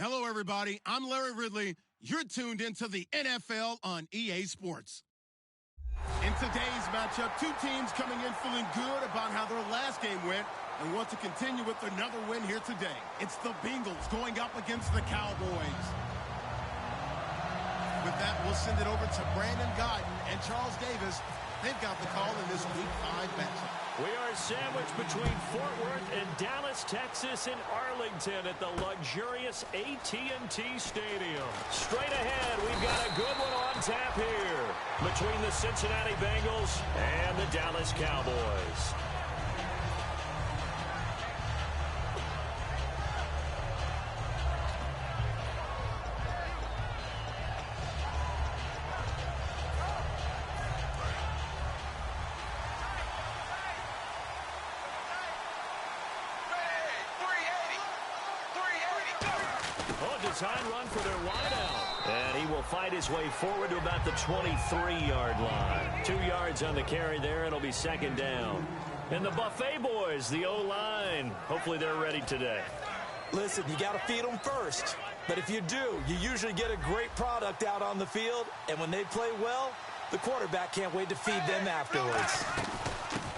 Hello, everybody. I'm Larry Ridley. You're tuned into the NFL on EA Sports. In today's matchup, two teams coming in feeling good about how their last game went and want to continue with another win here today. It's the Bengals going up against the Cowboys. With that, we'll send it over to Brandon Guyton and Charles Davis. They've got the call in this Week 5 matchup. We are sandwiched between Fort Worth and Dallas, Texas, and Arlington at the luxurious AT&T Stadium. Straight ahead, we've got a good one on tap here between the Cincinnati Bengals and the Dallas Cowboys. Design run for their wideout. And he will fight his way forward to about the 23-yard line. 2 yards on the carry there. It'll be second down. And the Buffet boys, the O-line. Hopefully they're ready today. Listen, you got to feed them first. But if you do, you usually get a great product out on the field. And when they play well, the quarterback can't wait to feed them afterwards.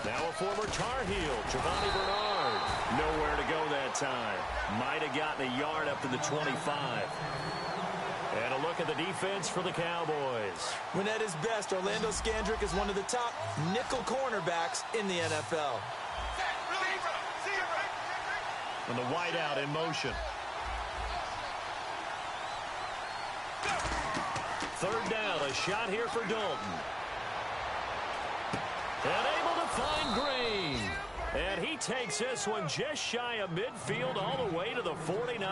Now a former Tar Heel, Giovanni Bernard. Nowhere to go that time. Might have gotten a yard up to the 25. And a look at the defense for the Cowboys. When at his best, Orlando Scandrick is one of the top nickel cornerbacks in the NFL. And the wideout in motion. Third down, a shot here for Dalton. And able to find Green. And he takes this one just shy of midfield all the way to the 49.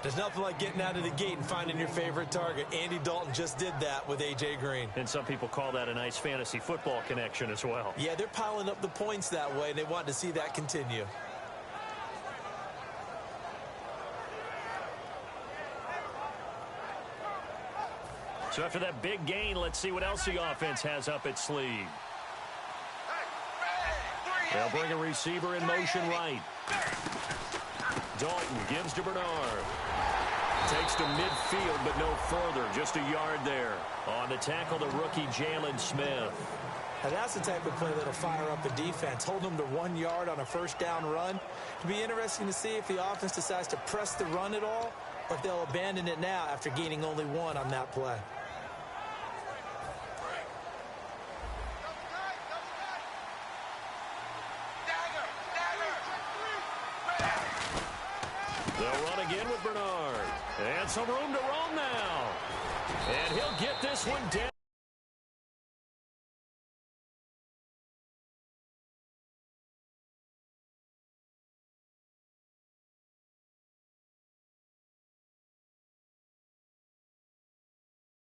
There's nothing like getting out of the gate and finding your favorite target. Andy Dalton just did that with A.J. Green. And some people call that a nice fantasy football connection as well. Yeah, they're piling up the points that way, and they want to see that continue. So after that big gain, let's see what else the offense has up its sleeve. They'll bring a receiver in motion right. Dalton gives to Bernard. Takes to midfield, but no further. Just a yard there. On the tackle, the rookie Jalen Smith. Now that's the type of play that'll fire up the defense. Hold them to 1 yard on a first down run. It'll be interesting to see if the offense decides to press the run at all, or if they'll abandon it now after gaining only 1 on that play. They'll run again with Bernard. And some room to roam now. And he'll get this one down.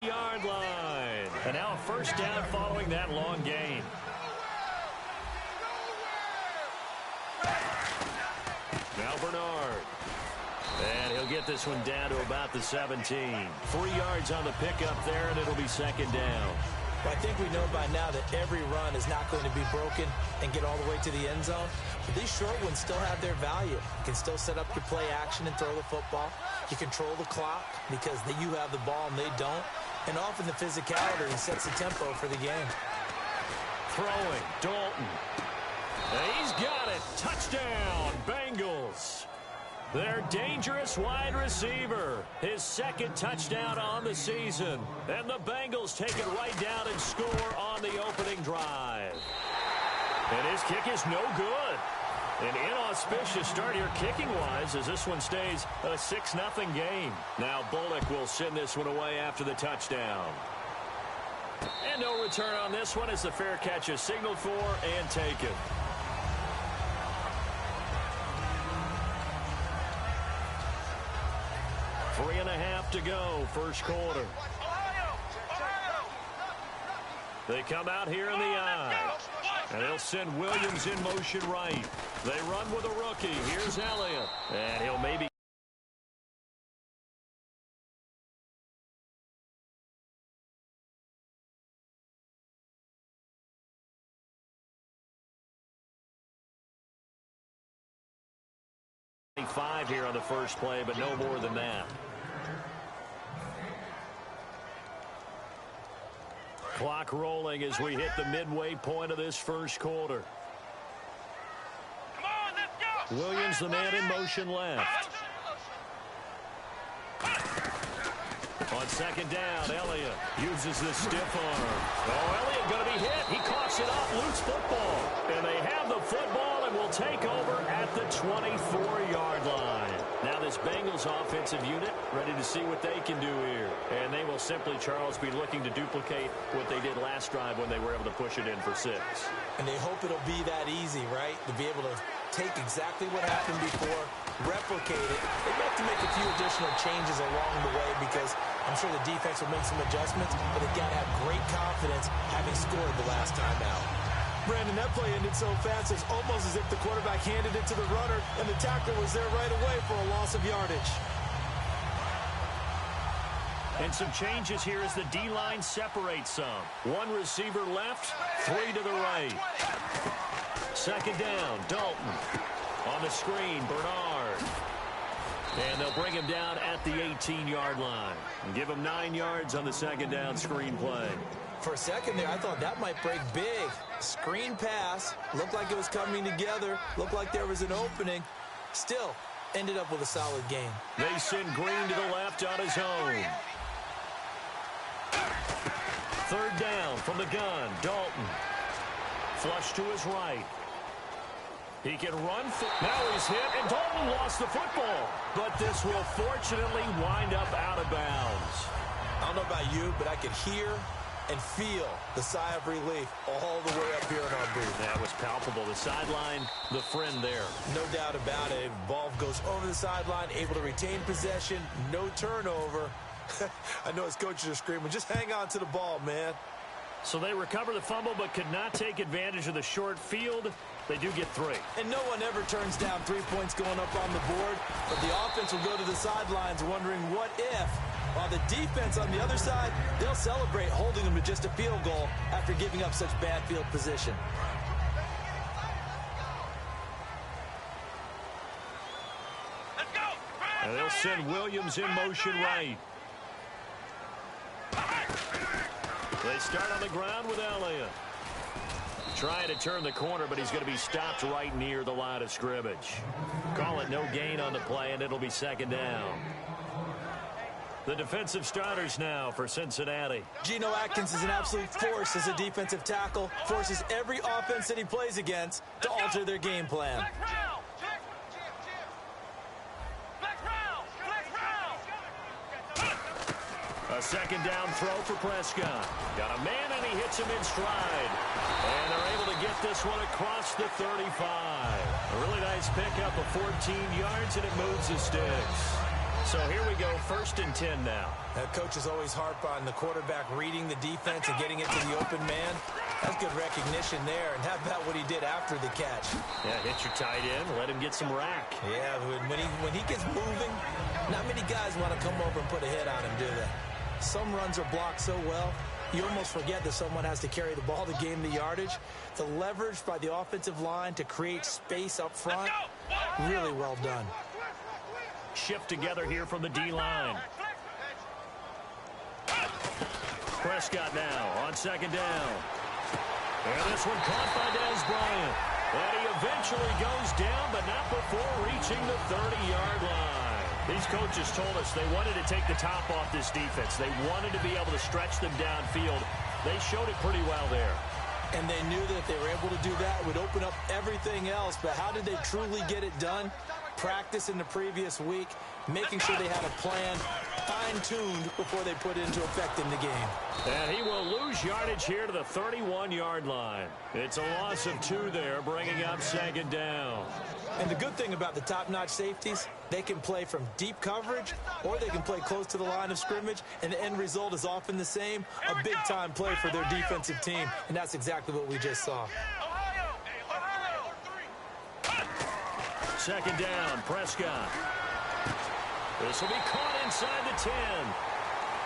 Yard line. And now a first down following that long gain. Now Bernard. And he'll get this one down to about the 17. 3 yards on the pickup there, and it'll be second down. Well, I think we know by now that every run is not going to be broken and get all the way to the end zone. But these short ones still have their value. You can still set up your play action and throw the football. You control the clock because you have the ball and they don't. And often the physicality sets the tempo for the game. Throwing, Dalton. And he's got it. Touchdown, Bengals. Their dangerous wide receiver. His second touchdown on the season. And the Bengals take it right down and score on the opening drive. And his kick is no good. An inauspicious start here kicking-wise as this one stays a 6-0 game. Now Bullock will send this one away after the touchdown. And no return on this one as the fair catch is signaled for and taken. Three and a half to go, first quarter. They come out here in the eye. And they'll send Williams in motion right. They run with a rookie. Here's Elliott. And he'll maybe 5 here on the first play, but no more than that. Clock rolling as we hit the midway point of this first quarter. Come on, let's go. Williams, the man in motion left. On second down, Elliott uses the stiff arm. Oh, Elliott going to be hit. He coughs it up, loose football. And they have the football and will take over at the 24-yard line. Now this Bengals offensive unit ready to see what they can do here. And they will simply, Charles, be looking to duplicate what they did last drive when they were able to push it in for 6. And they hope it'll be that easy, right? To be able to take exactly what happened before, replicate it. They'd have to make a few additional changes along the way because I'm sure the defense will make some adjustments, but they've got to have great confidence having scored the last time out. Brandon, that play ended so fast, it's almost as if the quarterback handed it to the runner and the tackler was there right away for a loss of yardage. And some changes here as the D-line separates some. 1 receiver left, 3 to the right. Second down, Dalton. On the screen, Bernard. And they'll bring him down at the 18-yard line. And give him 9 yards on the second down screen play. For a second there, I thought that might break big. Screen pass. Looked like it was coming together. Looked like there was an opening. Still, ended up with a solid game. They send Green to the left on his own. Third down from the gun, Dalton. Flush to his right. He can run. Now he's hit, and Dalton lost the football. But this will fortunately wind up out of bounds. I don't know about you, but I could hear and feel the sigh of relief all the way up here in our booth. That was palpable. The sideline, the friend there. No doubt about it. Ball goes over the sideline, able to retain possession, no turnover. I know his coaches are screaming, just hang on to the ball, man. So they recover the fumble but could not take advantage of the short field. They do get 3. And no one ever turns down 3 points going up on the board, but the offense will go to the sidelines wondering what if. While the defense on the other side, they'll celebrate holding them to just a field goal after giving up such bad field position. Let's go. And they'll send Williams in motion right. They start on the ground with Elliott. Trying to turn the corner, but he's going to be stopped right near the line of scrimmage. Call it no gain on the play, and it'll be second down. The defensive starters now for Cincinnati. Geno Atkins is an absolute force as a defensive tackle. Forces every offense that he plays against to alter their game plan. A second down throw for Prescott. Got a man, and he hits him in stride. And they're able to get this one across the 35. A really nice pickup of 14 yards, and it moves the sticks. So here we go, 1st and 10 now. Coaches always harp on the quarterback reading the defense and getting it to the open man. That's good recognition there. And how about what he did after the catch? Yeah, hit your tight end, let him get some rack. Yeah, when he gets moving, not many guys want to come over and put a hit on him, do they? Some runs are blocked so well, you almost forget that someone has to carry the ball to gain the yardage. The leverage by the offensive line to create space up front, really well done. Shift together here from the D-line. Prescott now on second down. And this one caught by Dez Bryant. And he eventually goes down, but not before reaching the 30-yard line. These coaches told us they wanted to take the top off this defense. They wanted to be able to stretch them downfield. They showed it pretty well there. And they knew that if they were able to do that, it would open up everything else. But how did they truly get it done? Practice in the previous week, making sure they had a plan fine-tuned before they put it into effect in the game. And he will lose yardage here to the 31-yard line. It's a loss of 2 there, bringing up second down. And the good thing about the top-notch safeties, they can play from deep coverage or they can play close to the line of scrimmage, and the end result is often the same, a big-time play for their defensive team, and that's exactly what we just saw. Second down, Prescott. This will be caught inside the 10.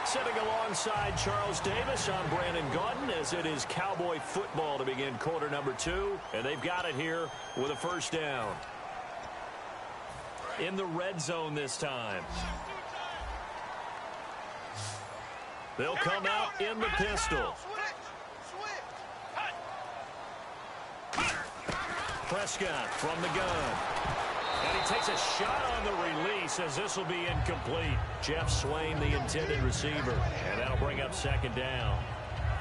Sitting alongside Charles Davis, I'm Brandon Gaudin, as it is Cowboy football to begin quarter number 2, and they've got it here with a first down. in the red zone this time. They'll come out in the pistol. Prescott from the gun. And he takes a shot on the release as this will be incomplete. Jeff Swain, the intended receiver. And that'll bring up second down.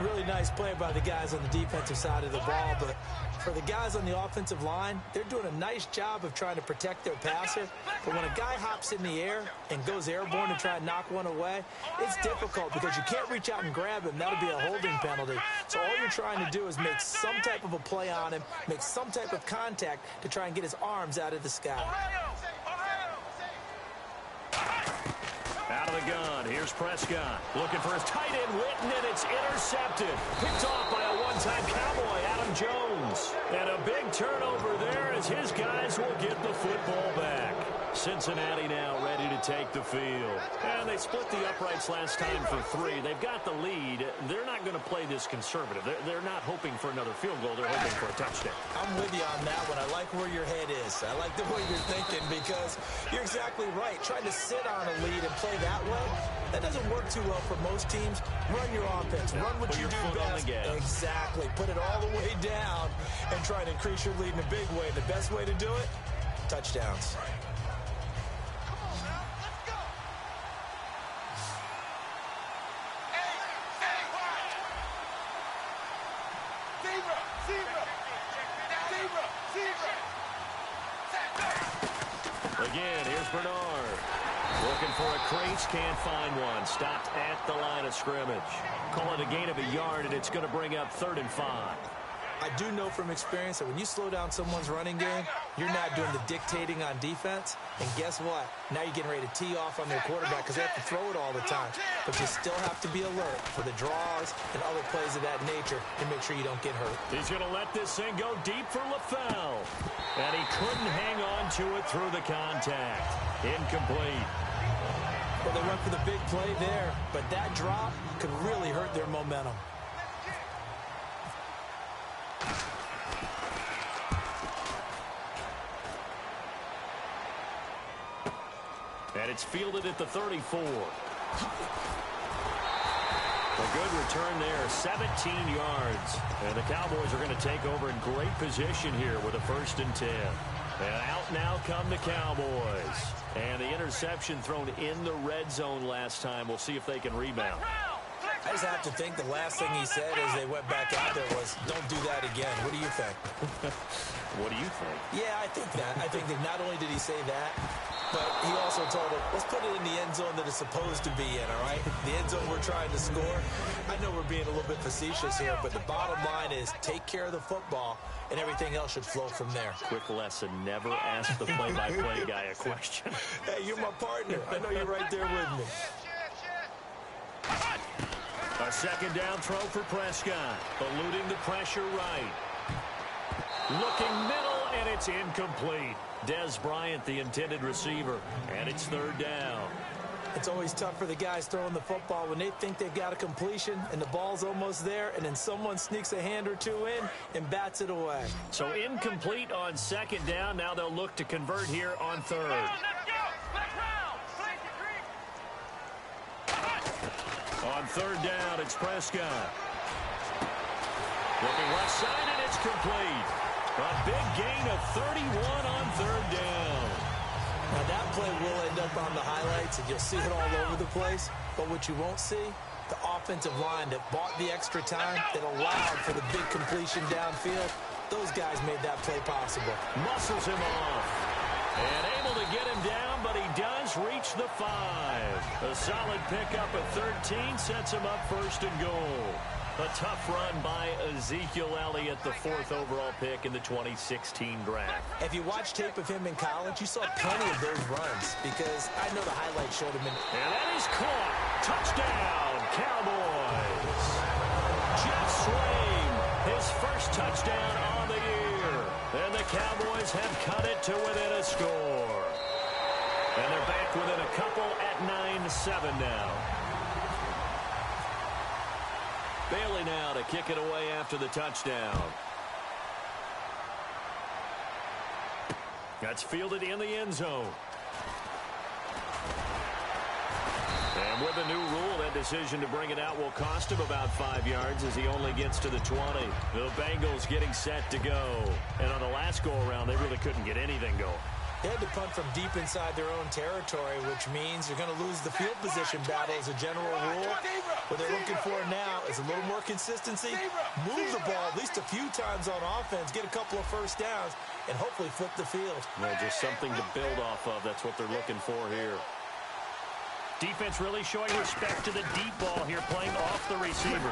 Really nice play by the guys on the defensive side of the ball, but for the guys on the offensive line, they're doing a nice job of trying to protect their passer. But when a guy hops in the air and goes airborne to try and knock one away, it's difficult because you can't reach out and grab him. That'll be a holding penalty. So all you're trying to do is make some type of a play on him, make some type of contact to try and get his arms out of the sky. Out of the gun, here's Prescott. Looking for his tight end, Witten, and it's intercepted. Picked off by a one-time Cowboy, Adam Jones. And a big turnover there as his guys will get the football back. Cincinnati now ready to take the field. And they split the uprights last time for 3. They've got the lead. They're not going to play this conservative. They're not hoping for another field goal. They're hoping for a touchdown. I'm with you on that one. I like where your head is. I like the way you're thinking because you're exactly right. Trying to sit on a lead and play that way, that doesn't work too well for most teams. Run your offense. Run what you do best. Exactly. Put it all the way down and try and increase your lead in a big way. The best way to do it, touchdowns. Again, here's Bernard. Looking for a crease, can't find one. Stopped at the line of scrimmage. Call it a gain of a yard, and it's going to bring up 3rd and 5. I do know from experience that when you slow down someone's running game, you're not doing the dictating on defense. And guess what? Now you're getting ready to tee off on their quarterback because they have to throw it all the time. But you still have to be alert for the draws and other plays of that nature to make sure you don't get hurt. He's going to let this thing go deep for LaFell. And he couldn't hang on to it through the contact. Incomplete. Well, they went for the big play there, but that drop could really hurt their momentum. And it's fielded at the 34. A good return there, 17 yards. And the Cowboys are going to take over in great position here with a 1st and 10. And out now come the Cowboys. And the interception thrown in the red zone last time. We'll see if they can rebound. I just have to think the last thing he said as they went back out there was, don't do that again. What do you think? What do you think? Yeah, I think that. I think that not only did he say that, but he also told him, let's put it in the end zone that it's supposed to be in, all right? The end zone we're trying to score. I know we're being a little bit facetious here, but the bottom line is take care of the football, and everything else should flow from there. Quick lesson, never ask the play-by-play guy a question. Hey, you're my partner. I know you're right there with me. A 2nd down throw for Prescott. Eluding the pressure right. Looking middle, and it's incomplete. Des Bryant, the intended receiver, and it's 3rd down. It's always tough for the guys throwing the football when they think they've got a completion and the ball's almost there, and then someone sneaks a hand or two in and bats it away. So incomplete on 2nd down. Now they'll look to convert here on 3rd. On 3rd down, it's Prescott. Looking left side, and it's complete. A big gain of 31 on 3rd down. Now that play will end up on the highlights, and you'll see it all over the place. But what you won't see, the offensive line that bought the extra time, that allowed for the big completion downfield, those guys made that play possible. Muscles him off. And able to get him down, but he does reach the 5. A solid pickup at 13 sets him up 1st and goal. A tough run by Ezekiel Elliott, the 4th overall pick in the 2016 draft. If you watch tape of him in college, you saw plenty of those runs because I know the highlights showed him in. And that is caught. Touchdown, Cowboys. Jeff Swain, his 1st touchdown on the year. And the Cowboys have cut it to within a score. And they're back within a couple at 9-7 now. Bailey now to kick it away after the touchdown. That's fielded in the end zone. With the new rule, that decision to bring it out will cost him about 5 yards as he only gets to the 20. The Bengals getting set to go. And on the last go-around, they really couldn't get anything going. They had to punt from deep inside their own territory, which means you're going to lose the field position battle as a general rule. What they're looking for now is a little more consistency, move the ball at least a few times on offense, get a couple of first downs, and hopefully flip the field. Well, just something to build off of. That's what they're looking for here. Defense really showing respect to the deep ball here, playing off the receivers.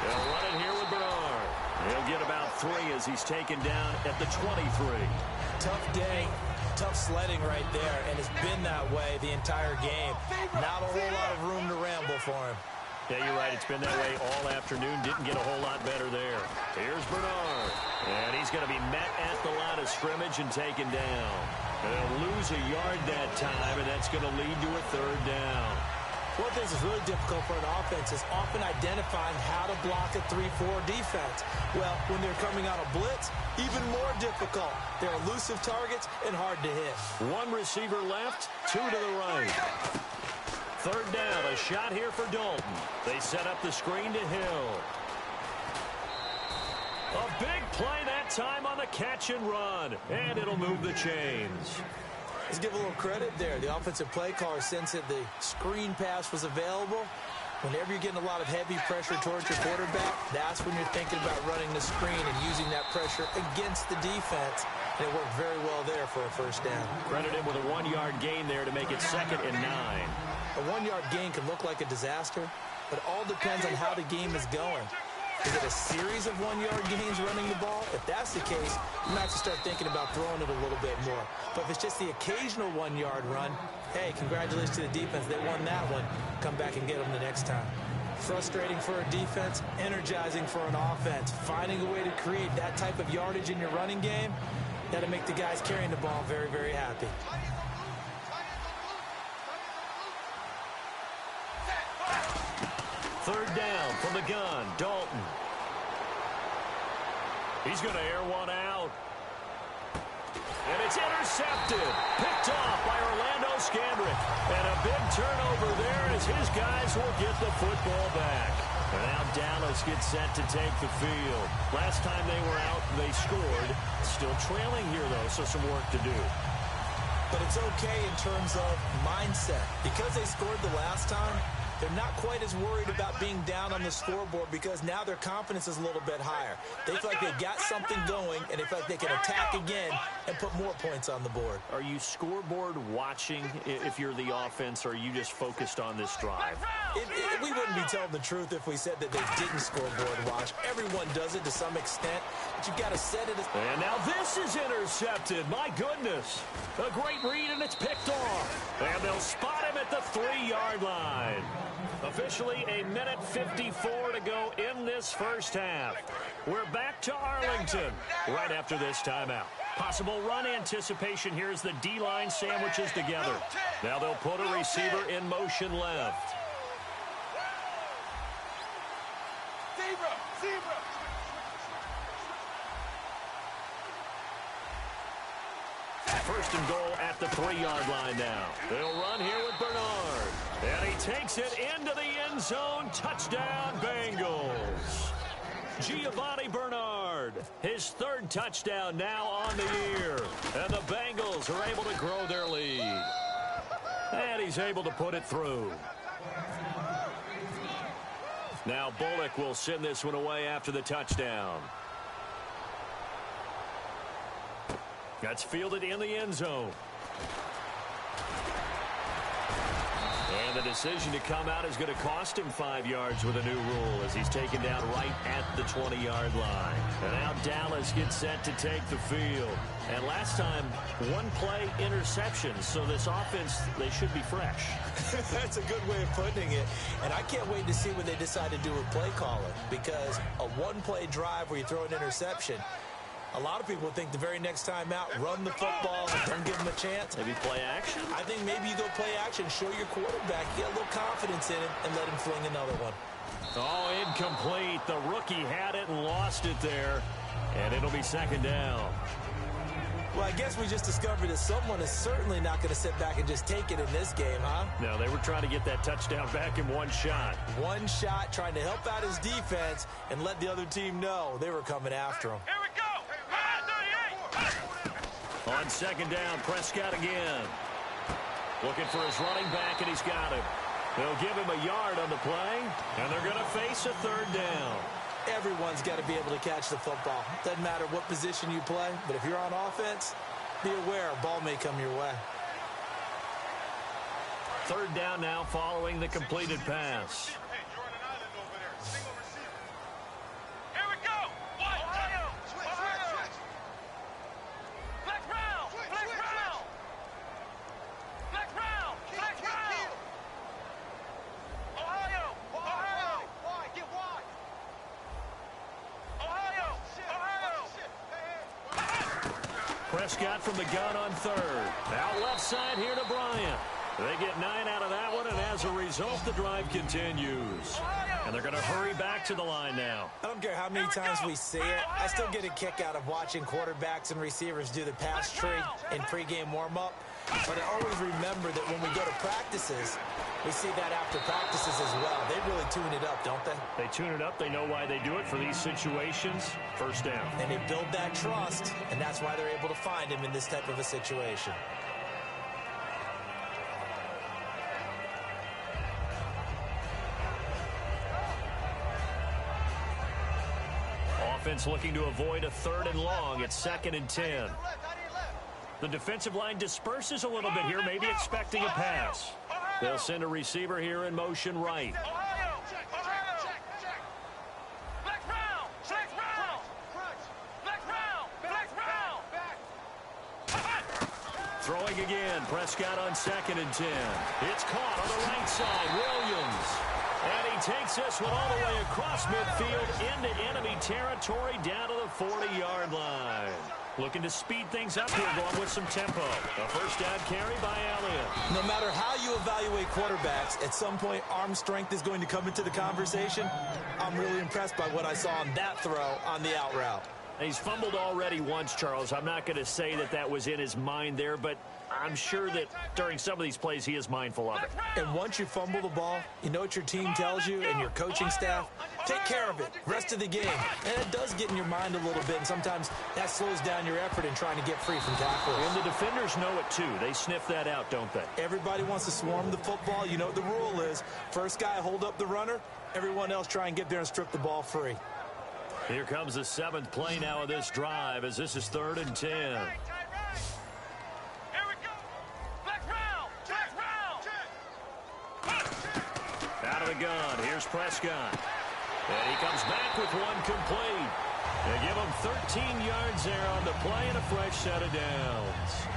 They'll run it here with Bernard. He'll get about 3 as he's taken down at the 23. Tough day. Tough sledding right there, and it's been that way the entire game. Not a whole lot of room to ramble for him. Yeah, you're right. It's been that way all afternoon. Didn't get a whole lot better there. Here's Bernard. And he's going to be met at the line of scrimmage and taken down. They'll lose a yard that time, and that's going to lead to a 3rd down. One thing that's really difficult for an offense is often identifying how to block a 3-4 defense. Well, when they're coming out of blitz, even more difficult. They're elusive targets and hard to hit. 1 receiver left, 2 to the right. 3rd down, a shot here for Dalton. They set up the screen to Hill. A big play that time on the catch and run, and it'll move the chains. Let's give a little credit there. The offensive play caller sensed that the screen pass was available. Whenever you're getting a lot of heavy pressure towards your quarterback, that's when you're thinking about running the screen and using that pressure against the defense. And it worked very well there for a 1st down. Credit him with a 1-yard gain there to make it 2nd and 9. A 1-yard gain can look like a disaster, but it all depends on how the game is going. Is it a series of 1-yard gains running the ball? If that's the case, you might have to start thinking about throwing it a little bit more. But if it's just the occasional 1-yard run, hey, congratulations to the defense. They won that one. Come back and get them the next time. Frustrating for a defense, energizing for an offense. Finding a way to create that type of yardage in your running game, that'll make the guys carrying the ball very, very happy. Third down from the gun, Dalton. He's going to air one out. And it's intercepted. Picked off by Orlando Scandrick. And a big turnover there as his guys will get the football back. And now Dallas gets set to take the field. Last time they were out, they scored. Still trailing here, though, so some work to do. But it's okay in terms of mindset. Because they scored the last time, they're not quite as worried about being down on the scoreboard because now their confidence is a little bit higher. They feel like they've got something going, and they feel like they can attack again and put more points on the board. Are you scoreboard watching if you're the offense, or are you just focused on this drive? We wouldn't be telling the truth if we said that they didn't scoreboard watch. Everyone does it to some extent, but you've got to set it. And now this is intercepted. My goodness. A great read, and it's picked off. And they'll spot him at the 3-yard line. Officially a minute 54 to go in this first half. We're back to Arlington right after this timeout. Possible run anticipation here as the D-line sandwiches together. Now they'll put a receiver in motion left. First and goal at the 3-yard line now. They'll run here with Bernard. And he takes it into the end zone. Touchdown, Bengals. Giovanni Bernard, his 3rd touchdown now on the year. And the Bengals are able to grow their lead. And he's able to put it through. Now Bullock will send this one away after the touchdown. That's fielded in the end zone. And the decision to come out is going to cost him 5 yards with a new rule as he's taken down right at the 20-yard line. And now Dallas gets set to take the field. And last time, 1-play interception. So this offense, they should be fresh. That's a good way of putting it. And I can't wait to see what they decide to do with play calling. Because a 1-play drive where you throw an interception, a lot of people think the very next time out, run the football and don't give them a chance. Maybe play action? I think maybe you go play action, show your quarterback, get a little confidence in him, and let him fling another one. Oh, incomplete. The rookie had it and lost it there. And it'll be 2nd down. Well, I guess we just discovered that someone is certainly not going to sit back and just take it in this game, huh? No, they were trying to get that touchdown back in one shot. One shot, trying to help out his defense and let the other team know they were coming after him. Here we go. 38. On second down, Prescott again. Looking for his running back, and he's got him. They'll give him a yard on the play, and they're going to face a third down. Everyone's got to be able to catch the football. Doesn't matter what position you play, but if you're on offense, be aware a ball may come your way. Third down now following the completed pass. Hey, you're on an island over there. Single receiver. Here we go. Ohio. Switch. Flex round. Flex round. Flex round. Flex round. Ohio. Wide. Get wide. Ohio. Prescott from the gun on third. Out left side here to Bryant. They get 9 out of that one, and as a result, the drive continues. And they're going to hurry back to the line now. I don't care how many times we see it, I still get a kick out of watching quarterbacks and receivers do the pass tree in pregame warm-up. But I always remember that when we go to practices, we see that after practices as well. They really tune it up, don't they? They tune it up. They know why they do it for these situations. First down. And they build that trust, and that's why they're able to find him in this type of a situation. Offense looking to avoid a third and long. It's 2nd and 10. The defensive line disperses a little bit here, maybe expecting a pass. They'll send a receiver here in motion right. Throwing again, Prescott on 2nd and 10. It's caught on the right side, Williams. And he takes this one all the way across midfield into enemy territory down to the 40-yard line. Looking to speed things up here, going with some tempo. A first down carry by Elliott. No matter how you evaluate quarterbacks, at some point arm strength is going to come into the conversation. I'm really impressed by what I saw on that throw on the out route. He's fumbled already once, Charles. I'm not going to say that that was in his mind there, but I'm sure that during some of these plays he is mindful of it. And once you fumble the ball, you know what your team tells you and your coaching staff? Take care of it. Rest of the game. And it does get in your mind a little bit, and sometimes that slows down your effort in trying to get free from tackles. And the defenders know it too. They sniff that out, don't they? Everybody wants to swarm the football. You know what the rule is. First guy hold up the runner. Everyone else try and get there and strip the ball free. Here comes the 7th play now of this drive as this is 3rd and 10. Here we go. Flex round. Out of the gun, here's Prescott. And he comes back with one complete. They give him 13 yards there on the play and a fresh set of downs.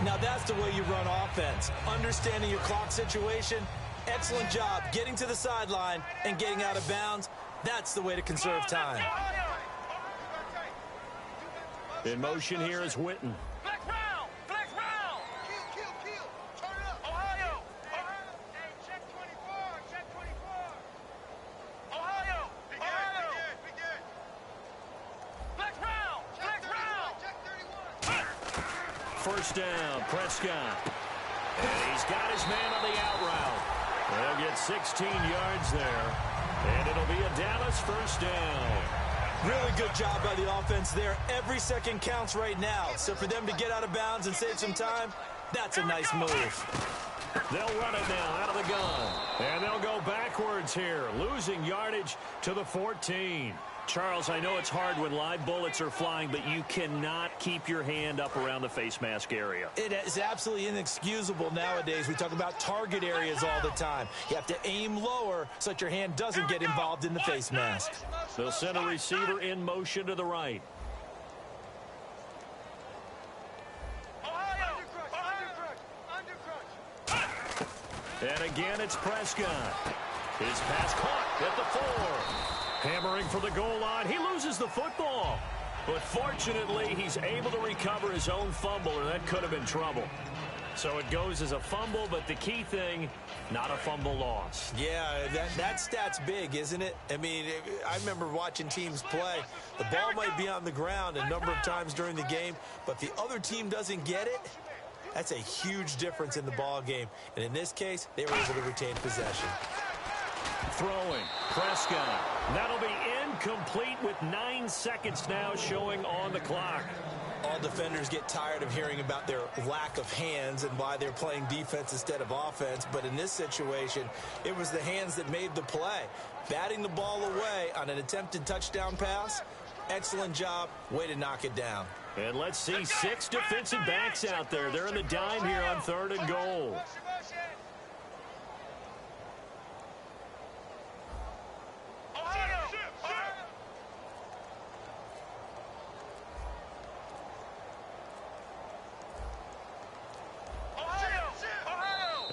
Now that's the way you run offense. Understanding your clock situation. Excellent job getting to the sideline and getting out of bounds. That's the way to conserve time. In motion here is Witten. Flex round. Kill. Turn it up. Ohio. Hey, check 24. Ohio. Begin. Flex round. Check 31. First down, Prescott. And he's got his man on the out route. They'll get 16 yards there. And it'll be a Dallas first down. Really good job by the offense there. Every second counts right now. So for them to get out of bounds and save some time, that's a nice move. They'll run it now out of the gun. And they'll go backwards here, losing yardage to the 14. Charles, I know it's hard when live bullets are flying, but you cannot keep your hand up around the face mask area. It is absolutely inexcusable nowadays. We talk about target areas all the time. You have to aim lower so that your hand doesn't get involved in the face mask. They'll send a receiver in motion to the right. And again, it's Prescott. His pass caught at the 4. Hammering for the goal line. He loses the football. But fortunately, he's able to recover his own fumble, or that could have been trouble. So it goes as a fumble, but the key thing, not a fumble loss. Yeah, that stat's big, isn't it? I mean, I remember watching teams play. The ball might be on the ground a number of times during the game, but the other team doesn't get it. That's a huge difference in the ball game. And in this case, they were able to retain possession. Throwing, Prescott. That'll be incomplete with 9 seconds now showing on the clock. All defenders get tired of hearing about their lack of hands and why they're playing defense instead of offense. But in this situation, it was the hands that made the play. Batting the ball away on an attempted touchdown pass, excellent job. Way to knock it down. And let's see 6 defensive backs out there. They're in the dime here on 3rd and goal.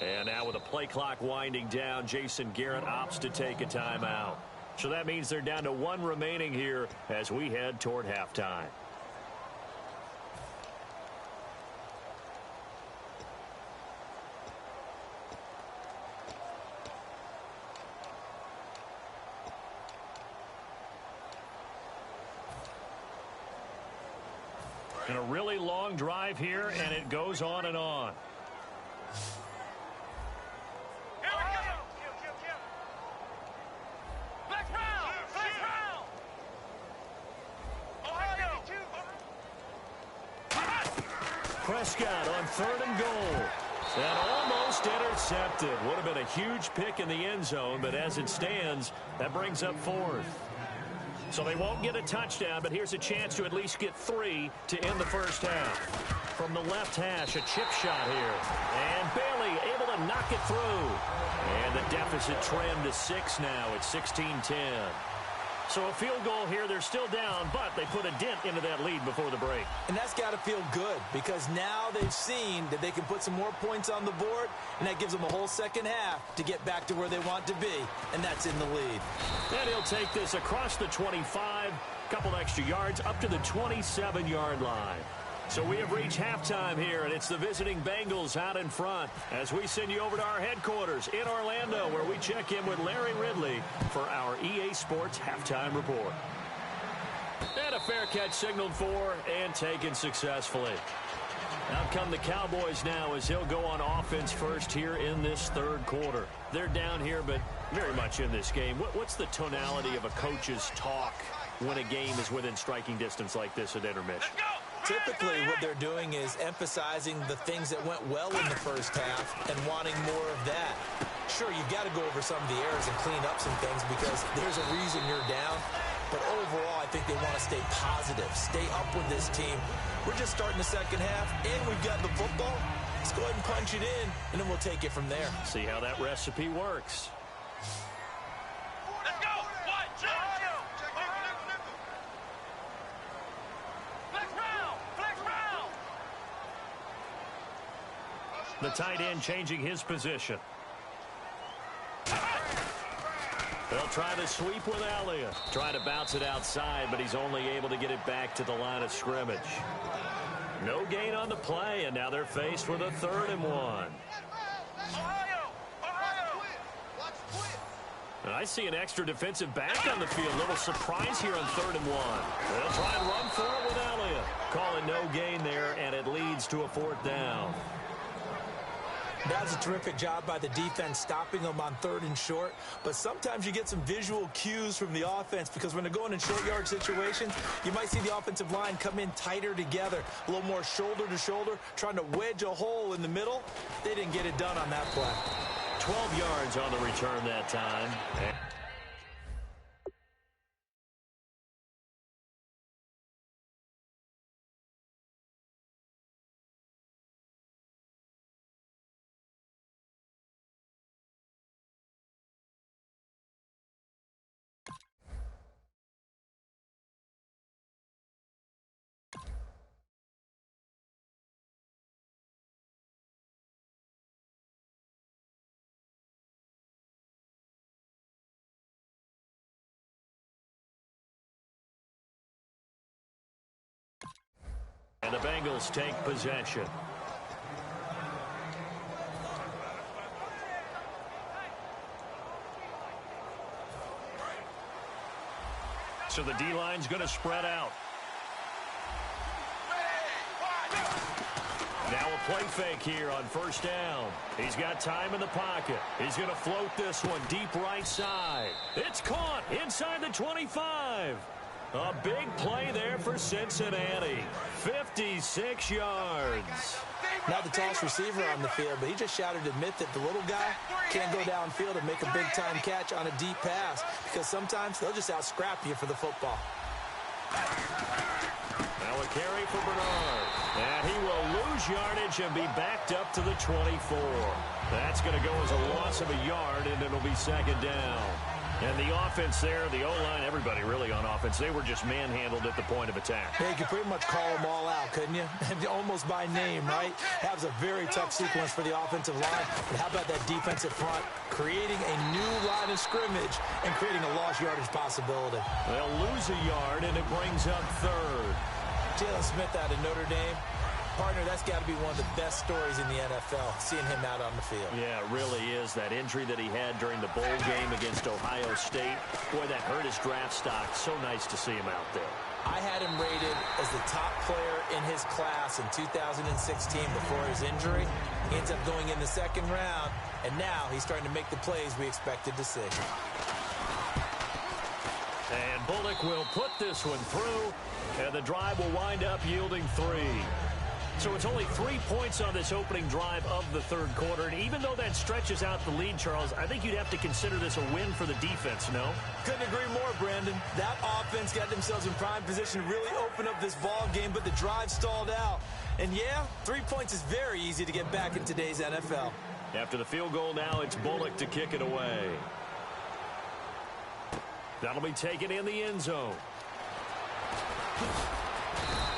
And now with the play clock winding down, Jason Garrett opts to take a timeout. So that means they're down to 1 remaining here as we head toward halftime. And a really long drive here, and it goes on and on. Prescott on 3rd and goal. And almost intercepted. Would have been a huge pick in the end zone, but as it stands, that brings up 4th. So they won't get a touchdown, but here's a chance to at least get 3 to end the first half. From the left hash, a chip shot here. And Bailey able to knock it through. And the deficit trimmed to 6 now at 16-10. So a field goal here, they're still down, but they put a dent into that lead before the break. And that's got to feel good because now they've seen that they can put some more points on the board, and that gives them a whole second half to get back to where they want to be, and that's in the lead. And he'll take this across the 25, couple extra yards up to the 27-yard line. So we have reached halftime here, and it's the visiting Bengals out in front as we send you over to our headquarters in Orlando, where we check in with Larry Ridley for our EA Sports Halftime Report. And a fair catch signaled for and taken successfully. Out come the Cowboys now as he'll go on offense first here in this 3rd quarter. They're down here, but very much in this game. What's the tonality of a coach's talk when a game is within striking distance like this at intermission? Typically, what they're doing is emphasizing the things that went well in the first half and wanting more of that. Sure, you've got to go over some of the errors and clean up some things because there's a reason you're down. But overall, I think they want to stay positive, stay up with this team. We're just starting the second half, and we've got the football. Let's go ahead and punch it in, and then we'll take it from there. See how that recipe works. Let's go! 1, 2, 2. The tight end changing his position. They'll try to sweep with Elliott. Try to bounce it outside, but he's only able to get it back to the line of scrimmage. No gain on the play, and now they're faced with a 3rd and 1. And I see an extra defensive back on the field. Little surprise here on 3rd and 1. They'll try and run for it with Elliott. Calling no gain there, and it leads to a 4th down. That's a terrific job by the defense stopping them on 3rd and short. But sometimes you get some visual cues from the offense because when they're going in short yard situations, you might see the offensive line come in tighter together, a little more shoulder to shoulder, trying to wedge a hole in the middle. They didn't get it done on that play. 12 yards on the return that time. And the Bengals take possession. So the D-line's going to spread out. Now a play fake here on first down. He's got time in the pocket. He's going to float this one deep right side. It's caught inside the 25. A big play there for Cincinnati. 56 yards. Now the tallest receiver on the field, but he just shouted to admit that the little guy can't go downfield and make a big-time catch on a deep pass because sometimes they'll just out-scrap you for the football. Now a carry for Bernard. And he will lose yardage and be backed up to the 24. That's going to go as a loss of a yard, and it'll be second down. And the offense there, the O-line, everybody really on offense, they were just manhandled at the point of attack. Yeah, you could pretty much call them all out, couldn't you? Almost by name, right? That was a very tough sequence for the offensive line. But how about that defensive front creating a new line of scrimmage and creating a lost yardage possibility? They'll lose a yard, and it brings up third. Jalen Smith out of Notre Dame. Partner, that's got to be one of the best stories in the NFL, seeing him out on the field. Yeah, it really is. That injury that he had during the bowl game against Ohio State, boy, that hurt his draft stock. So nice to see him out there. I had him rated as the top player in his class in 2016 before his injury. He ends up going in the second round, and now he's starting to make the plays we expected to see. And Bullock will put this one through, and the drive will wind up yielding 3. So it's only 3 points on this opening drive of the third quarter. And even though that stretches out the lead, Charles, I think you'd have to consider this a win for the defense, no? Couldn't agree more, Brandon. That offense got themselves in prime position to really open up this ball game, but the drive stalled out. And yeah, 3 points is very easy to get back in today's NFL. After the field goal now, it's Bullock to kick it away. That'll be taken in the end zone.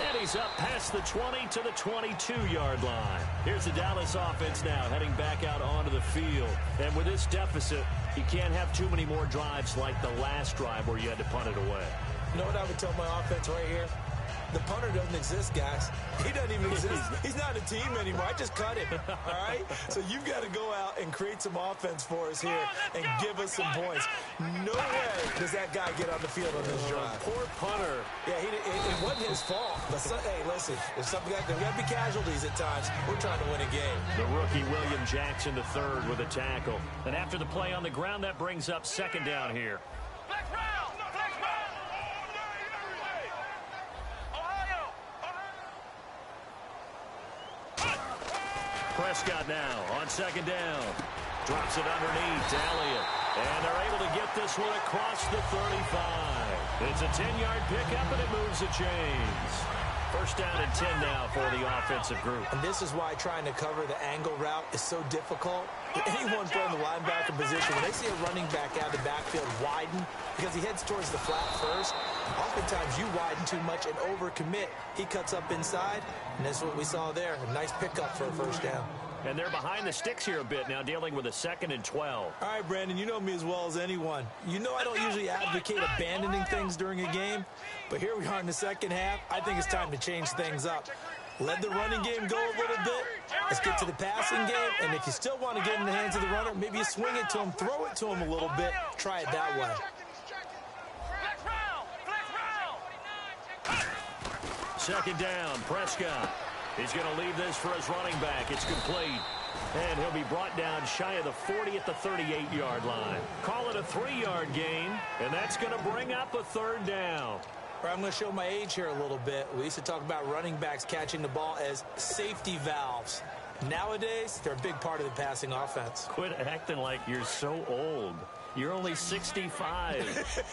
And he's up past the 20 to the 22-yard line. Here's the Dallas offense now heading back out onto the field. And with this deficit, you can't have too many more drives like the last drive where you had to punt it away. You know what I would tell my offense right here? The punter doesn't exist, guys. He doesn't even exist. He's not a team anymore. I just cut him, all right? So you've got to go out and create some offense for us here and give us some points. No way does that guy get on the field on this drive. Poor punter. Yeah, it wasn't his fault. But hey, listen, there's got to be casualties at times. We're trying to win a game. The rookie William Jackson, the third, with a tackle. And after the play on the ground, that brings up second down here. Prescott now on second down. Drops it underneath to Elliott. And they're able to get this one across the 35. It's a 10-yard pickup, and it moves the chains. First down and 10 now for the offensive group. And this is why trying to cover the angle route is so difficult. Anyone playing the linebacker position, when they see a running back out of the backfield widen because he heads towards the flat first, oftentimes you widen too much and overcommit. He cuts up inside, and that's what we saw there. A nice pickup for a first down. And they're behind the sticks here a bit now, dealing with a 2nd and 12. All right, Brandon, you know me as well as anyone. You know I don't usually advocate abandoning things during a game, but here we are in the second half. I think it's time to change things up. Let the running game go a little bit. Let's get to the passing game, and if you still want to get in the hands of the runner, maybe you swing it to him, throw it to him a little bit, try it that way. Second down, Prescott. He's going to leave this for his running back. It's complete. And he'll be brought down shy of the 40 at the 38-yard line. Call it a 3-yard gain, and that's going to bring up a third down. I'm going to show my age here a little bit. We used to talk about running backs catching the ball as safety valves. Nowadays, they're a big part of the passing offense. Quit acting like you're so old. You're only 65.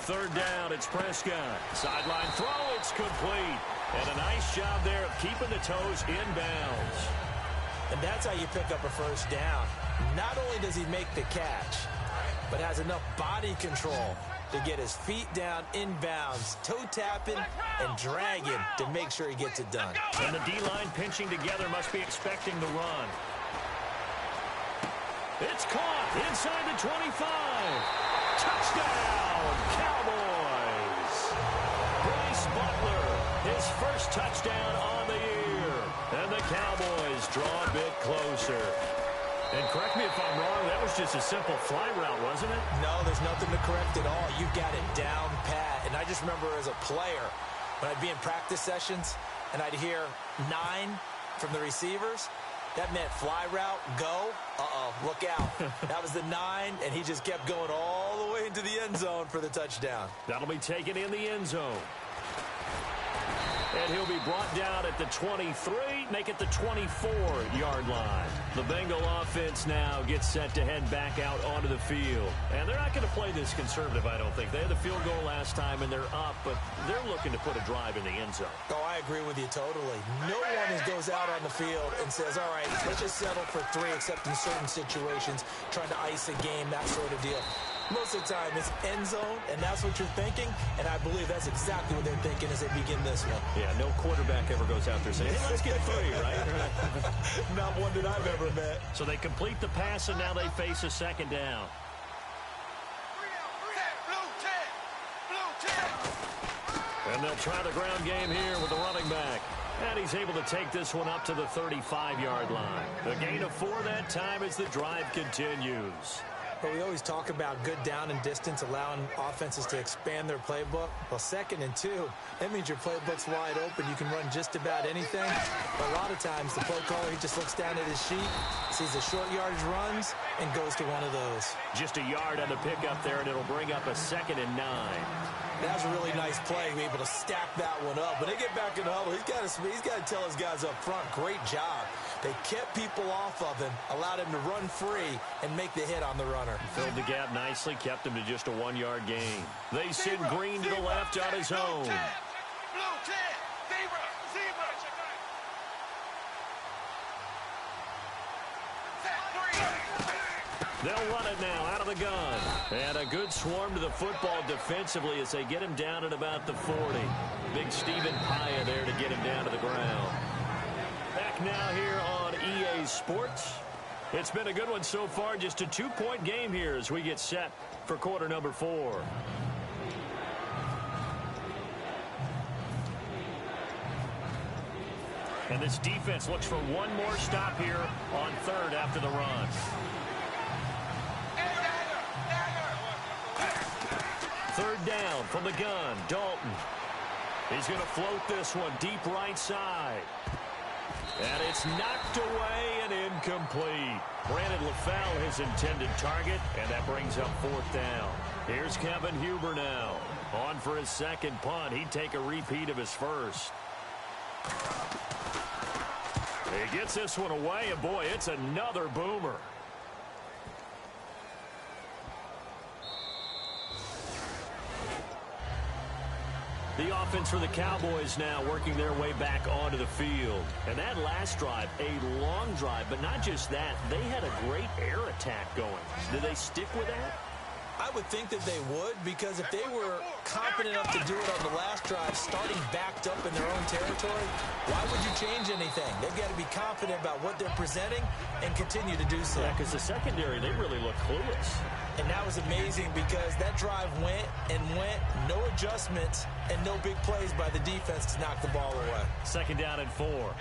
Third down, it's Prescott. Sideline throw, it's complete. And a nice job there of keeping the toes inbounds. And that's how you pick up a first down. Not only does he make the catch, but has enough body control to get his feet down inbounds, toe tapping and dragging to make sure he gets it done. And the D-line pinching together must be expecting the run. It's caught inside the 25. Touchdown, Cowboys. His first touchdown on the year. And the Cowboys draw a bit closer. And correct me if I'm wrong, that was just a simple fly route, wasn't it? No, there's nothing to correct at all. You've got it down pat. And I just remember as a player, when I'd be in practice sessions and I'd hear 9 from the receivers, that meant fly route, go, look out. That was the 9, and he just kept going all the way into the end zone for the touchdown. That'll be taken in the end zone. And he'll be brought down at the 23, make it the 24-yard line. The Bengal offense now gets set to head back out onto the field. And they're not going to play this conservative, I don't think. They had the field goal last time, and they're up, but they're looking to put a drive in the end zone. Oh, I agree with you totally. No one goes out on the field and says, all right, let's just settle for 3, except in certain situations, trying to ice a game, that sort of deal. Most of the time, it's end zone, and that's what you're thinking, and I believe that's exactly what they're thinking as they begin this one. Yeah, no quarterback ever goes out there saying, hey, let's get 3, right? Not one that I've ever met. So they complete the pass, and now they face a second down. And they'll try the ground game here with the running back. And he's able to take this one up to the 35-yard line. The gain of 4 that time as the drive continues. But we always talk about good down and distance, allowing offenses to expand their playbook. Well, 2nd and 2, that means your playbook's wide open. You can run just about anything. But a lot of times, the play caller, he just looks down at his sheet, sees the short yardage runs, and goes to one of those. Just a yard on the pickup there, and it'll bring up a 2nd and 9. That was a really nice play, be able to stack that one up. When they get back in the huddle, he's got to tell his guys up front, great job. They kept people off of him, allowed him to run free, and make the hit on the runner. Filled the gap nicely, kept him to just a 1-yard gain. They send Green to the left on his own. They'll run it now out of the gun. And a good swarm to the football defensively as they get him down at about the 40. Big Stephen Paya there to get him down to the ground. Back now here on EA Sports. It's been a good one so far. Just a 2-point game here as we get set for quarter number 4. And this defense looks for one more stop here on 3rd after the run. Third down from the gun, Dalton. He's going to float this one deep right side. And it's knocked away and incomplete. Brandon LaFell his intended target, and that brings up 4th down. Here's Kevin Huber now. On for his 2nd punt. He'd take a repeat of his first. He gets this one away, and boy, it's another boomer. The offense for the Cowboys now working their way back onto the field. And that last drive, a long drive, but not just that. They had a great air attack going. Did they stick with that? I would think that they would, because if they were confident enough to do it on the last drive, starting backed up in their own territory, why would you change anything? They've got to be confident about what they're presenting and continue to do so. Yeah, because the secondary, they really look clueless. And that was amazing because that drive went and went, no adjustments, and no big plays by the defense to knock the ball away. 2nd down and 4.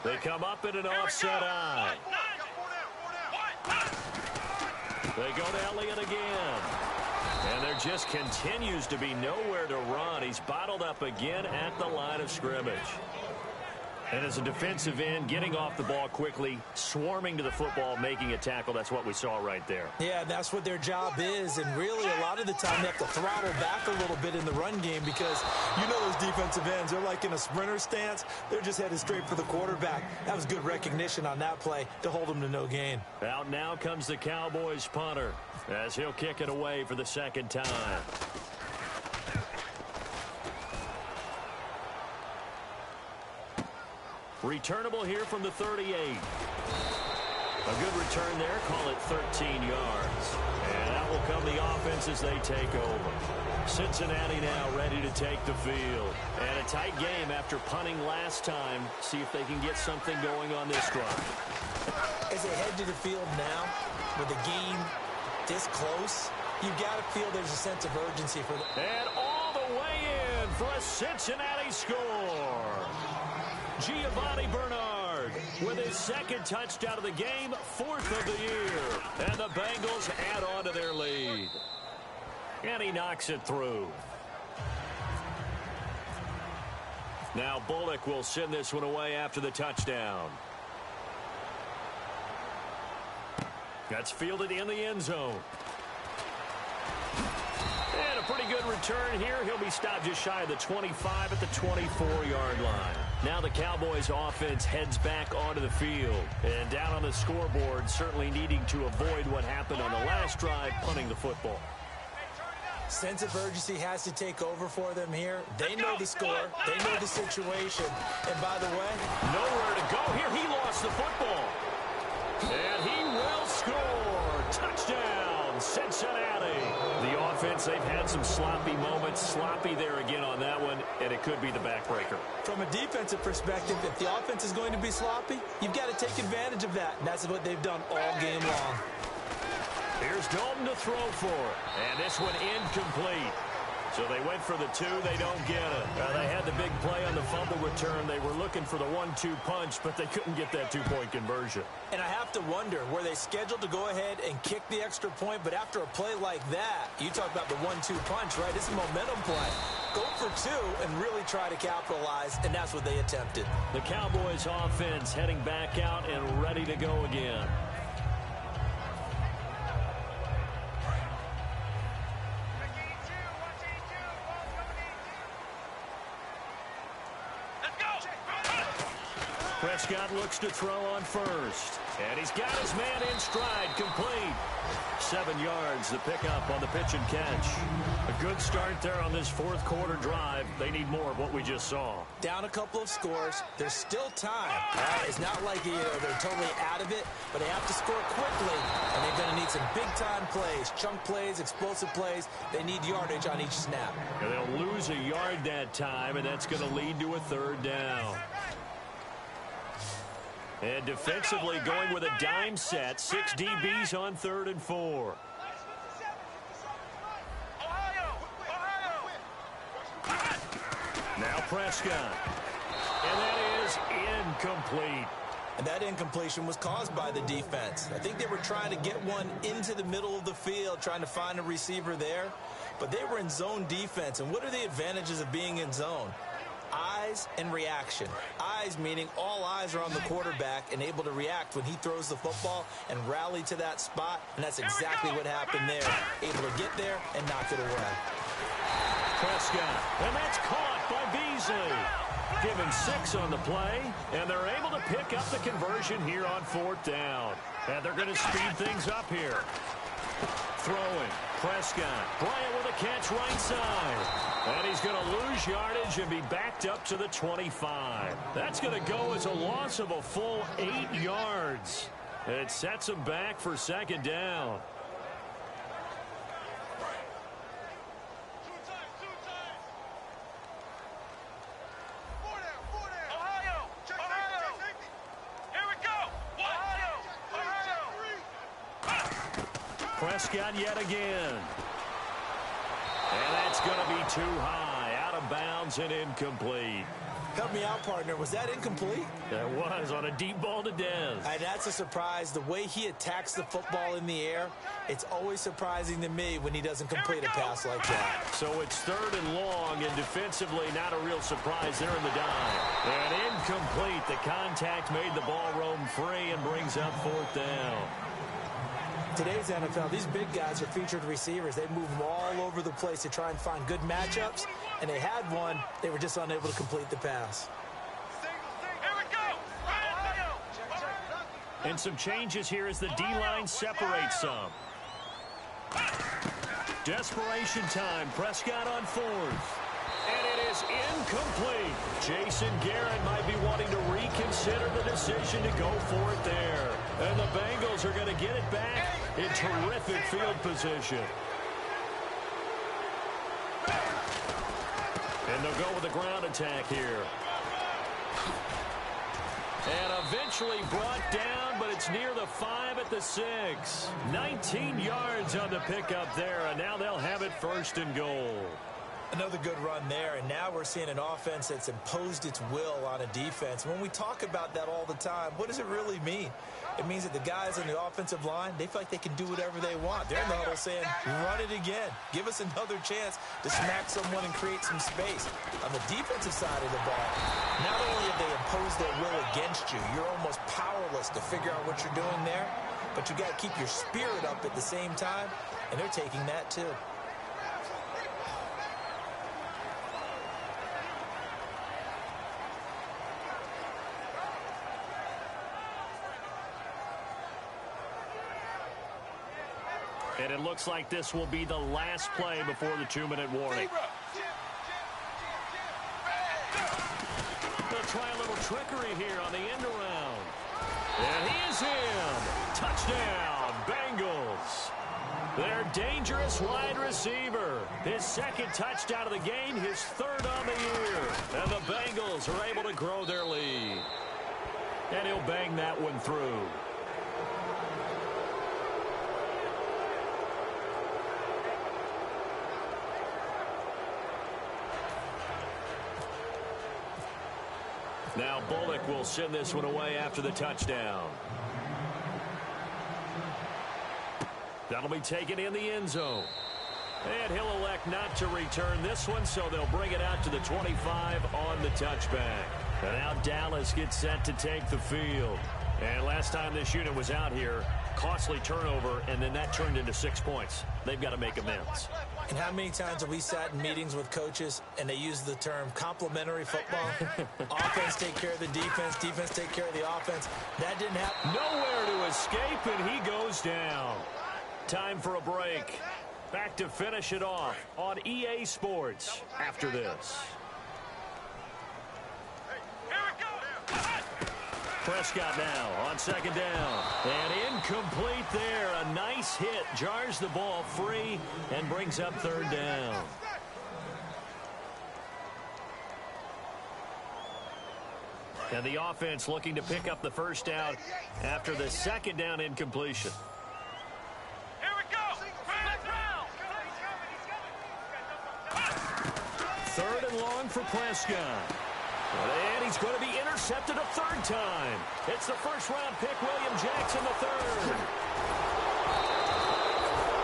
They come up in an offset eye. They go to Elliott again. And there just continues to be nowhere to run. He's bottled up again at the line of scrimmage. And as a defensive end, getting off the ball quickly, swarming to the football, making a tackle, that's what we saw right there. Yeah, that's what their job is. And really, a lot of the time, they have to throttle back a little bit in the run game because you know those defensive ends, they're like in a sprinter stance. They're just headed straight for the quarterback. That was good recognition on that play to hold them to no gain. Out now comes the Cowboys punter as he'll kick it away for the 2nd time. Returnable here from the 38. A good return there. Call it 13 yards. And out will come the offense as they take over. Cincinnati now ready to take the field. And a tight game after punting last time. See if they can get something going on this drive. As they head to the field now, with the game this close, you've got to feel there's a sense of urgency for them. And for a Cincinnati score. Giovanni Bernard with his second touchdown of the game, 4th of the year. And the Bengals add on to their lead. And he knocks it through. Now Bullock will send this one away after the touchdown. That's fielded in the end zone. And a pretty good return here. He'll be stopped just shy of the 25 at the 24-yard line. Now the Cowboys offense heads back onto the field. And down on the scoreboard, certainly needing to avoid what happened on the last drive, punting the football. Sense of urgency has to take over for them here. They know the score. They know the situation. And by the way, nowhere to go here. He lost the football. And he will score. Touchdown, Cincinnati. The offense, they've had some sloppy moments. Sloppy there again on that one, and it could be the backbreaker. From a defensive perspective, if the offense is going to be sloppy, you've got to take advantage of that. And that's what they've done all game long. Here's Dalton to throw for. And this one incomplete. So they went for the 2. They don't get it. They had the big play on the fumble return. They were looking for the 1-2 punch, but they couldn't get that 2-point conversion. And I have to wonder, were they scheduled to go ahead and kick the extra point? But after a play like that, you talk about the 1-2 punch, right? This is a momentum play. Go for 2 and really try to capitalize, and that's what they attempted. The Cowboys offense heading back out and ready to go again. Prescott looks to throw on first. And he's got his man in stride, complete. 7 yards, the pickup on the pitch and catch. A good start there on this fourth quarter drive. They need more of what we just saw. Down a couple of scores. There's still time. It's not like they're totally out of it, but they have to score quickly. And they're going to need some big-time plays, chunk plays, explosive plays. They need yardage on each snap. And they'll lose a yard that time, and that's going to lead to a 3rd down. And defensively going with a dime set. 6 DBs on 3rd and 4. Now Prescott. And that is incomplete. And that incompletion was caused by the defense. I think they were trying to get one into the middle of the field, trying to find a receiver there. But they were in zone defense. And what are the advantages of being in zone? Eyes and reaction. Eyes meaning all eyes are on the quarterback and able to react when he throws the football and rally to that spot. And that's exactly what happened there. Able to get there and knock it away. Prescott. And that's caught by Beasley. Given 6 on the play. And they're able to pick up the conversion here on 4th down. And they're going to speed things up here. Throwing. Prescott. Bryant with a catch right side. And he's going to lose yardage and be backed up to the 25. That's going to go as a loss of a full 8 yards. It sets him back for 2nd down. Prescott yet again. And that's going to be too high. Out of bounds and incomplete. Help me out, partner. Was that incomplete? That was on a deep ball to Dez. That's a surprise. The way he attacks the football in the air, it's always surprising to me when he doesn't complete a pass like that. So it's 3rd and long, and defensively not a real surprise there in the dive. And incomplete. The contact made the ball roam free and brings up 4th down. Today's NFL, these big guys are featured receivers. They move them all over the place to try and find good matchups, and they had one. They were just unable to complete the pass. And some changes here as the D-line separates some. Desperation time. Prescott on 4th. And it is incomplete. Jason Garrett might be wanting to reconsider the decision to go for it there. And the Bengals are going to get it back in terrific field position. And they'll go with the ground attack here. And eventually brought down, but it's near the 5 at the 6. 19 yards on the pickup there, and now they'll have it 1st and goal. Another good run there, and now we're seeing an offense that's imposed its will on a defense. When we talk about that all the time, what does it really mean? It means that the guys on the offensive line, they feel like they can do whatever they want. They're in the huddle saying, run it again. Give us another chance to smack someone and create some space. On the defensive side of the ball, not only have they imposed their will against you, you're almost powerless to figure out what you're doing there, but you got to keep your spirit up at the same time, and they're taking that too. And it looks like this will be the last play before the 2-minute warning. They'll try a little trickery here on the end around. And he is in. Touchdown, Bengals. Their dangerous wide receiver. His second touchdown of the game, his third on the year. And the Bengals are able to grow their lead. And he'll bang that one through. Now Bullock will send this one away after the touchdown. That'll be taken in the end zone. And he'll elect not to return this one, so they'll bring it out to the 25 on the touchback. And now Dallas gets set to take the field. And last time this unit was out here, costly turnover, and then that turned into 6 points. They've got to make amends. And how many times have we sat in meetings with coaches and they use the term complementary football? Offense take care of the defense, defense take care of the offense. That didn't happen. Nowhere to escape, and he goes down. Time for a break. Back to finish it off on EA Sports after this. Prescott now on second down. And incomplete there. A nice hit. Jars the ball free and brings up third down. And the offense looking to pick up the first down after the second down incompletion. Here we go. Third and long for Prescott. And he's going to be intercepted a third time. It's the first-round pick, William Jackson, the third.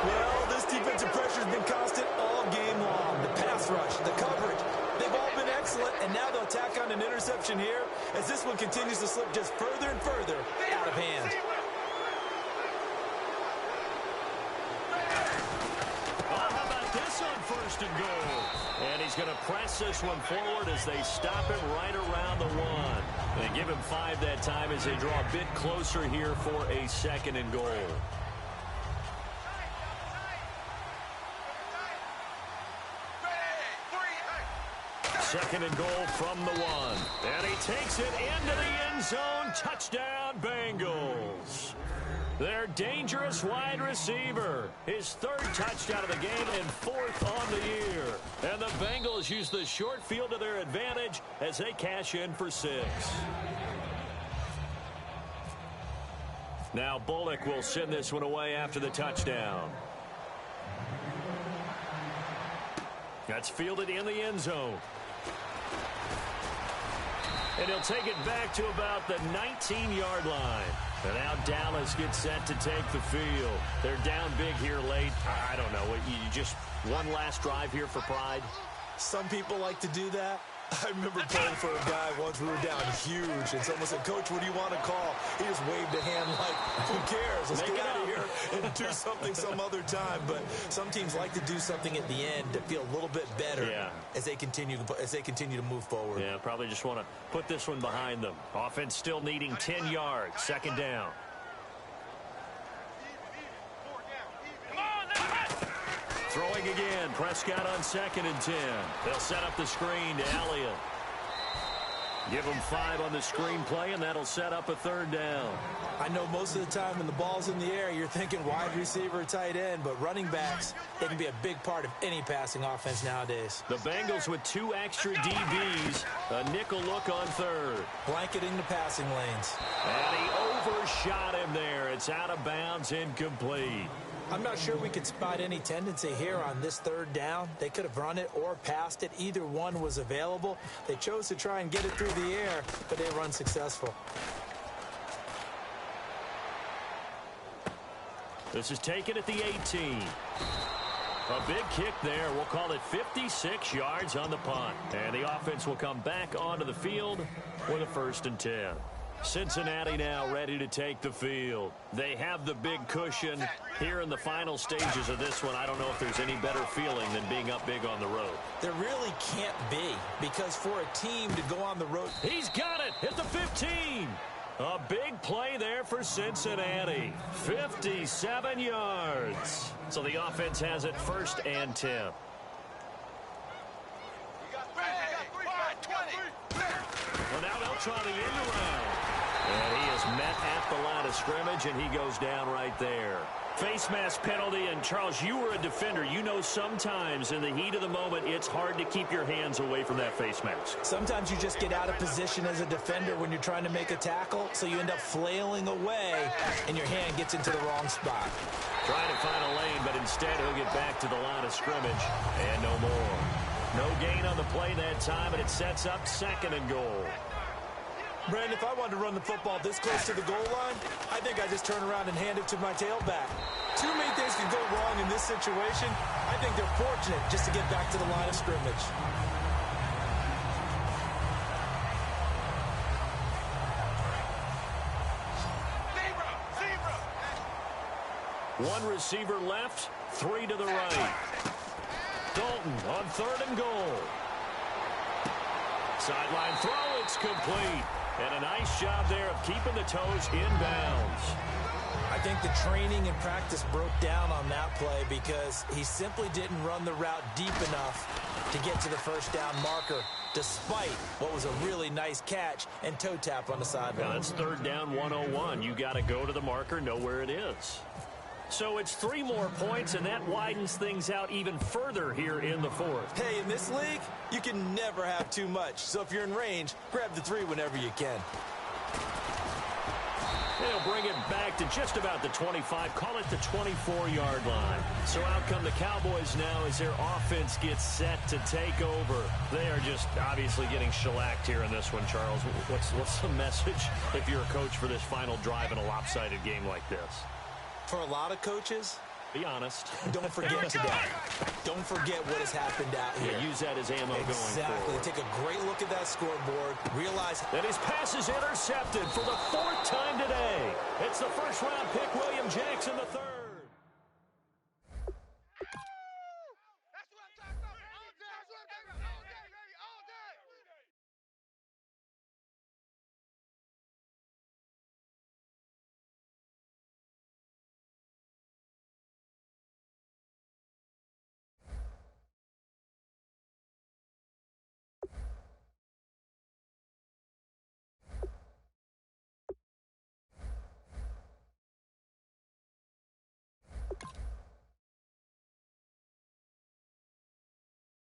Well, this defensive pressure has been constant all game long. The pass rush, the coverage, they've all been excellent, and now they'll tack on an interception here as this one continues to slip just further and further out of hand. How about this on first and goal? And he's going to press this one forward as they stop him right around the one. They give him 5 that time as they draw a bit closer here for a second and goal. Second and goal from the one. And he takes it into the end zone. Touchdown, Bengals. Their dangerous wide receiver. His third touchdown of the game and fourth on the year. And the Bengals use the short field to their advantage as they cash in for 6. Now Bullock will send this one away after the touchdown. That's fielded in the end zone. And he'll take it back to about the 19-yard line. And now Dallas gets set to take the field. They're down big here late. I don't know. You just one last drive here for pride? Some people like to do that. I remember playing for a guy once. We were down huge, and someone said, "Coach, what do you want to call?" He just waved a hand like, "Who cares? Let's get out of here and do something some other time." But some teams like to do something at the end to feel a little bit better as they continue to move forward. Yeah, probably just want to put this one behind them. Offense still needing 10 yards. Second down. Throwing again. Prescott on second and 10. They'll set up the screen to Elliott. Give them 5 on the screen play, and that'll set up a third down. I know most of the time when the ball's in the air, you're thinking wide receiver, tight end, but running backs, they can be a big part of any passing offense nowadays. The Bengals with 2 extra DBs. A nickel look on third. Blanketing the passing lanes. And he overshot him there. It's out of bounds, incomplete. I'm not sure we could spot any tendency here on this third down. They could have run it or passed it. Either one was available. They chose to try and get it through the air, but they were unsuccessful. This is taken at the 18. A big kick there. We'll call it 56 yards on the punt. And the offense will come back onto the field with a 1st and 10. Cincinnati now ready to take the field. They have the big cushion here in the final stages of this one. I don't know if there's any better feeling than being up big on the road. There really can't be, because for a team to go on the road. He's got it at the 15. A big play there for Cincinnati. 57 yards. So the offense has it 1st and 10. Well, now they'll try the end around. And he is met at the line of scrimmage, and he goes down right there. Face mask penalty, and Charles, you were a defender. You know sometimes in the heat of the moment, it's hard to keep your hands away from that face mask. Sometimes you just get out of position as a defender when you're trying to make a tackle, so you end up flailing away, and your hand gets into the wrong spot. Trying to find a lane, but instead he'll get back to the line of scrimmage, and no more. No gain on the play that time, and it sets up 2nd and goal. Brandon, if I wanted to run the football this close to the goal line, I think I just turn around and hand it to my tailback. Too many things can go wrong in this situation. I think they're fortunate just to get back to the line of scrimmage. One receiver left, 3 to the right. Dalton on 3rd and goal. Sideline throw, it's complete. And a nice job there of keeping the toes in bounds. I think the training and practice broke down on that play because he simply didn't run the route deep enough to get to the 1st down marker, despite what was a really nice catch and toe tap on the sideline. Now that's 3rd down 101. You got to go to the marker, know where it is. So it's 3 more points, and that widens things out even further here in the 4th. Hey, in this league, you can never have too much. So if you're in range, grab the 3 whenever you can. They'll bring it back to just about the 25, call it the 24-yard line. So out come the Cowboys now as their offense gets set to take over. They are just obviously getting shellacked here in this one, Charles. What's the message if you're a coach for this final drive in a lopsided game like this? For a lot of coaches, be honest. Don't forget today. Don't forget what has happened out here. Yeah, use that as ammo going forward. Exactly. Take a great look at that scoreboard. Realize that his pass is intercepted for the 4th time today. It's the 1st-round pick, William Jackson III.